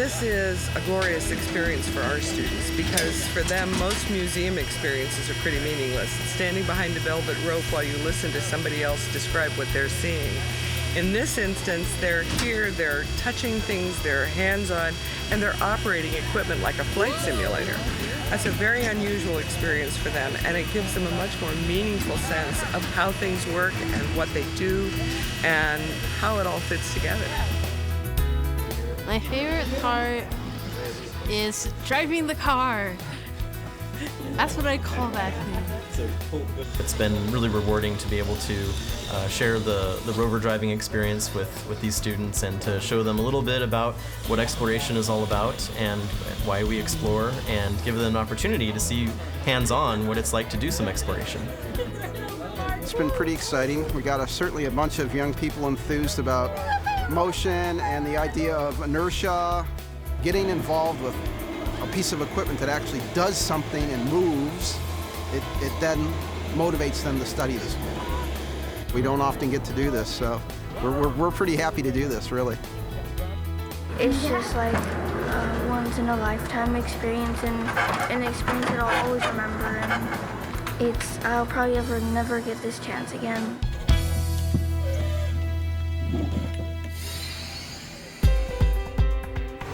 This is a glorious experience for our students because for them, most museum experiences are pretty meaningless. Standing behind a velvet rope while you listen to somebody else describe what they're seeing. In this instance, they're here, they're touching things, they're hands-on, and they're operating equipment like a flight simulator. That's a very unusual experience for them, and it gives them a much more meaningful sense of how things work and what they do and how it all fits together. My favorite part is driving the car. That's what I call that thing. It's been really rewarding to be able to share the rover driving experience with these students and to show them a little bit about what exploration is all about and why we explore and give them an opportunity to see hands-on what it's like to do some exploration. It's been pretty exciting. We got certainly a bunch of young people enthused about motion and the idea of inertia, getting involved with a piece of equipment that actually does something and moves. It then motivates them to study this more. We don't often get to do this, so we're pretty happy to do this, really. It's just like a once-in-a-lifetime experience and an experience that I'll always remember, and I'll probably never get this chance again.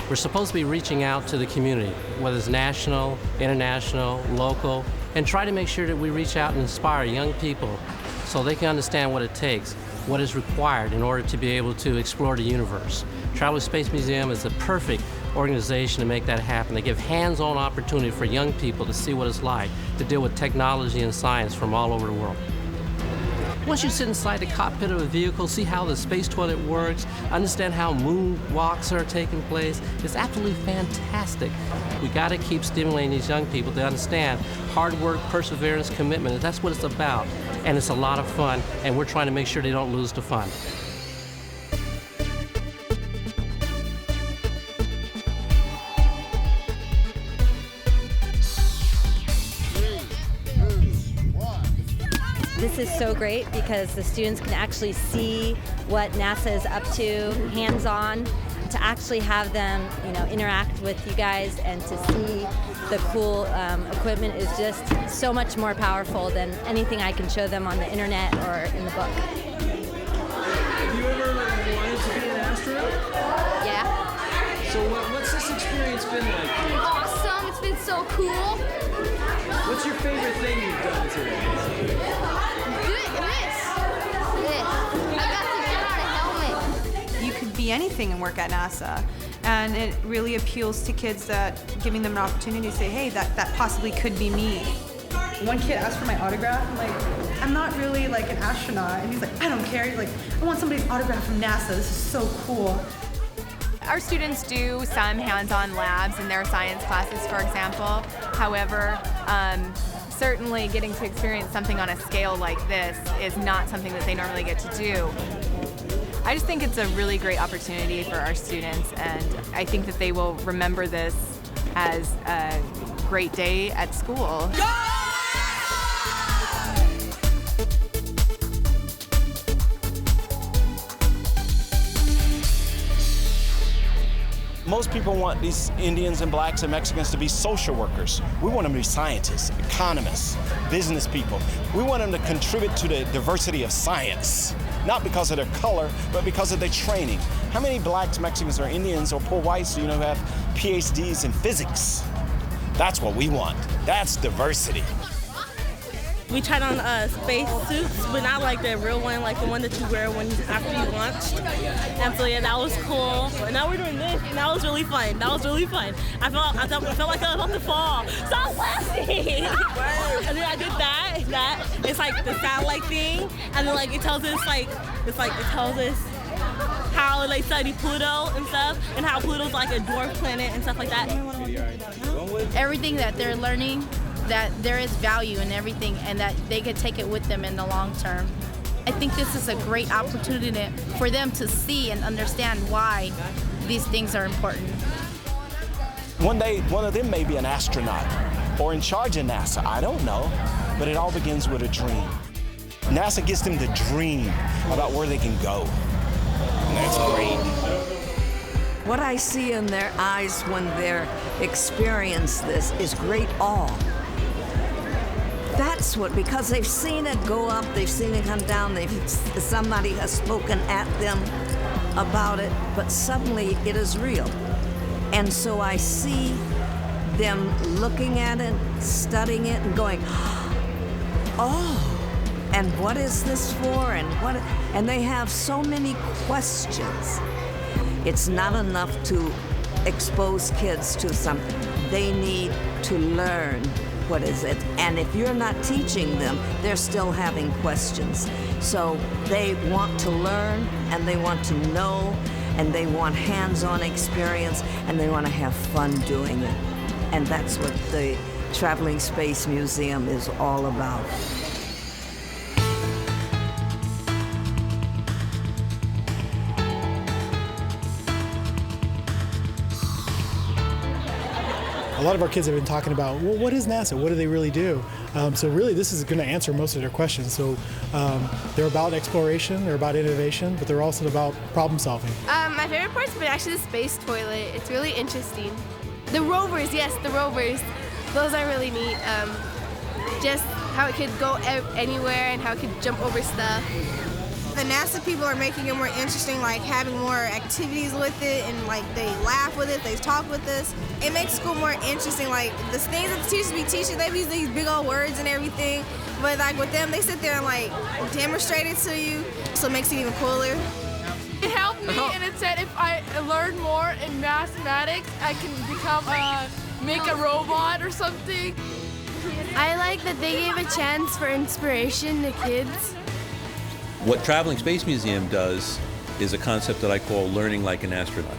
We're supposed to be reaching out to the community, whether it's national, international, local, and try to make sure that we reach out and inspire young people so they can understand what it takes, what is required in order to be able to explore the universe. Travel Space Museum is the perfect organization to make that happen. They give hands-on opportunity for young people to see what it's like to deal with technology and science from all over the world. Once you sit inside the cockpit of a vehicle, see how the space toilet works, understand how moonwalks are taking place, it's absolutely fantastic. We got to keep stimulating these young people to understand hard work, perseverance, commitment, and that's what it's about. And it's a lot of fun, and we're trying to make sure they don't lose the fun. This is so great because the students can actually see what NASA is up to, hands-on, to actually have them, interact with you guys and to see the cool equipment is just so much more powerful than anything I can show them on the internet or in the book. Have you ever wanted to be an astronaut? Yeah. So what's this experience been like? Awesome, it's been so cool. What's your favorite thing you've done today? You could be anything and work at NASA. And it really appeals to kids that giving them an opportunity to say, hey, that possibly could be me. One kid asked for my autograph. I'm like, I'm not really like an astronaut. And he's like, I don't care. He's like, I want somebody's autograph from NASA. This is so cool. Our students do some hands-on labs in their science classes, for example. However, certainly getting to experience something on a scale like this is not something that they normally get to do. I just think it's a really great opportunity for our students, and I think that they will remember this as a great day at school. Most people want these Indians and blacks and Mexicans to be social workers. We want them to be scientists, economists, business people. We want them to contribute to the diversity of science, not because of their color, but because of their training. How many blacks, Mexicans, or Indians, or poor whites do you know who have PhDs in physics? That's what we want. That's diversity. We tried on space suits, but not like the real one, like the one that you wear after you launched. And so yeah, that was cool. And now we're doing this, and that was really fun. I felt like I was about to fall. Stop laughing! And then I did that. It's like the satellite thing, and then like it tells us how they study Pluto and stuff, and how Pluto's like a dwarf planet and stuff like that. Everything that they're learning, that there is value in everything and that they could take it with them in the long term. I think this is a great opportunity for them to see and understand why these things are important. One day, one of them may be an astronaut or in charge of NASA, I don't know, but it all begins with a dream. NASA gets them to dream about where they can go, and that's great. What I see in their eyes when they're experience this is great awe. That's what, because they've seen it go up, they've seen it come down, somebody has spoken at them about it, but suddenly it is real. And so I see them looking at it, studying it, and going, oh, and what is this for? And they have so many questions. It's not enough to expose kids to something. They need to learn what is it. And if you're not teaching them, they're still having questions. So they want to learn, and they want to know, and they want hands-on experience, and they want to have fun doing it. And that's what the Traveling Space Museum is all about. A lot of our kids have been talking about, well, what is NASA? What do they really do? So really, this is going to answer most of their questions. So they're about exploration, they're about innovation, but they're also about problem solving. My favorite part's been actually the space toilet. It's really interesting. The rovers, yes, the rovers. Those are really neat. Just how it could go anywhere and how it could jump over stuff. The NASA people are making it more interesting, like having more activities with it, and like they laugh with it, they talk with us. It makes school more interesting. Like the things that the teachers be teaching, they use these big old words and everything, but like with them, they sit there and like demonstrate it to you, so it makes it even cooler. It helped me, and it said if I learn more in mathematics, I can become make a robot or something. I like that they gave a chance for inspiration to kids. What Traveling Space Museum does is a concept that I call learning like an astronaut.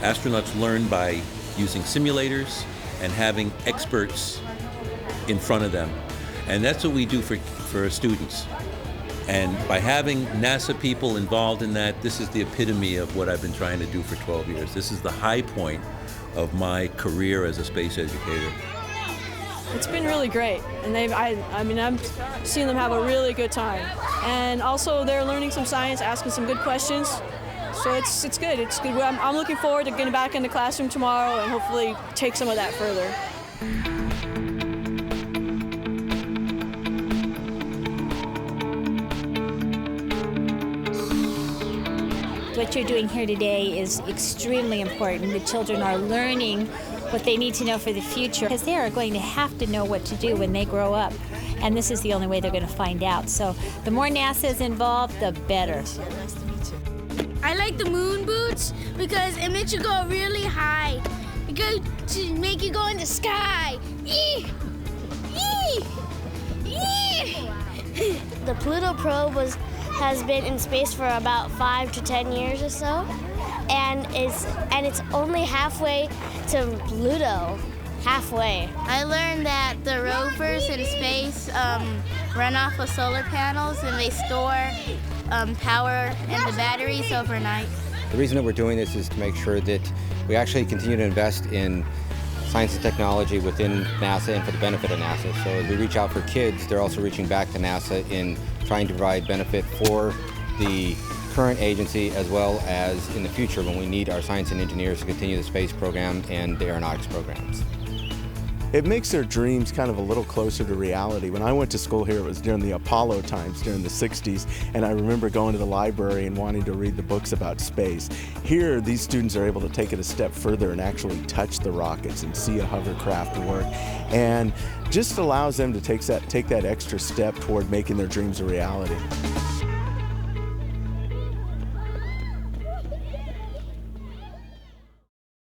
Astronauts learn by using simulators and having experts in front of them. And that's what we do for students. And by having NASA people involved in that, this is the epitome of what I've been trying to do for 12 years. This is the high point of my career as a space educator. It's been really great, and I'm seeing them have a really good time. And also they're learning some science, asking some good questions. So it's good. It's good. I'm looking forward to getting back in the classroom tomorrow and hopefully take some of that further. What you're doing here today is extremely important. The children are learning what they need to know for the future, because they are going to have to know what to do when they grow up. And this is the only way they're going to find out. So the more NASA is involved, the better. I like the moon boots because it makes you go really high. It goes to make you go in the sky. The Pluto probe has been in space for about 5 to 10 years or so, and it's only halfway to Pluto. Halfway. I learned that the rovers in space run off of solar panels, and they store power in the batteries overnight. The reason that we're doing this is to make sure that we actually continue to invest in science and technology within NASA and for the benefit of NASA. So as we reach out for kids, they're also reaching back to NASA in trying to provide benefit for the current agency as well as in the future when we need our science and engineers to continue the space program and the aeronautics programs. It makes their dreams kind of a little closer to reality. When I went to school here, it was during the Apollo times, during the 60s, and I remember going to the library and wanting to read the books about space. Here, these students are able to take it a step further and actually touch the rockets and see a hovercraft work, and just allows them to take that extra step toward making their dreams a reality.